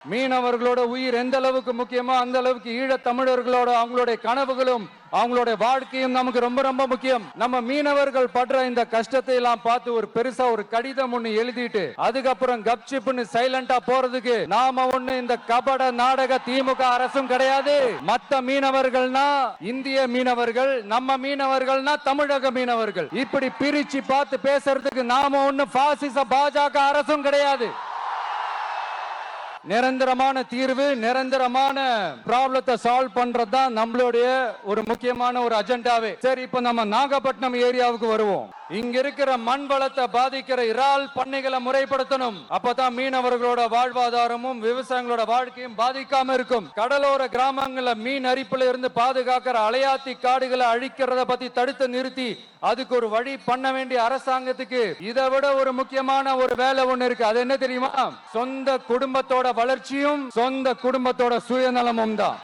மீனவர்களோட உயிர் எந்த அளவுக்கு முக்கியமோ அந்த அளவுக்கு ஈழத் தமிழர்களோட அவங்களுடைய கனவுகளும் அவங்களுடைய வாழ்க்கையும் நமக்கு ரொம்ப ரொம்ப முக்கியம். நம்ம மீனவர்கள் படுற இந்த கஷ்டத்தை எல்லாம் பார்த்து ஒரு பெருசா ஒரு கடிதம் ஒண்ணு எழுதிட்டு அதுக்கப்புறம் கப்சிப்னு சைலண்டா போறதுக்கு நாம ஒண்ணு இந்த கபட நாடக திமுக அரசும் கிடையாது. மத்த மீனவர்கள்னா இந்திய மீனவர்கள், நம்ம மீனவர்கள்னா தமிழக மீனவர்கள், இப்படி பிரிச்சு பார்த்து பேசுறதுக்கு நாம ஒண்ணு பாசிச பாஜக அரசும் கிடையாது. நிரந்தரமான தீர்வு, நிரந்தரமான ப்ராப்ளத்தை சால்வ் பண்றதுதான் நம்மளுடைய ஒரு முக்கியமான ஒரு அஜெண்டாவே. சரி, இப்ப நம்ம நாகப்பட்டினம் ஏரியாவுக்கு வருவோம். இங்க இருக்கிற மண் வளத்தை பாதிக்கிற இறால் பண்ணைகளை முறைப்படுத்தணும். அப்பதான் மீனவர்களோட வாழ்வாதாரமும் விவசாயிகளோட வாழ்க்கையும் பாதிக்காம இருக்கும். கடலோர கிராமங்கள்ல மீன் அரிப்புல இருந்து பாதுகாக்கிற அலையாத்தி காடுகளை அழிக்கிறத பத்தி தடுத்து நிறுத்தி அதுக்கு ஒரு வழி பண்ண வேண்டிய அரசாங்கத்துக்கு இதை விட ஒரு முக்கியமான ஒரு வேலை ஒண்ணு இருக்கு. அது என்ன தெரியுமா? சொந்த குடும்பத்தோட வளர்ச்சியும் சொந்த குடும்பத்தோட சுயநலமும் தான்.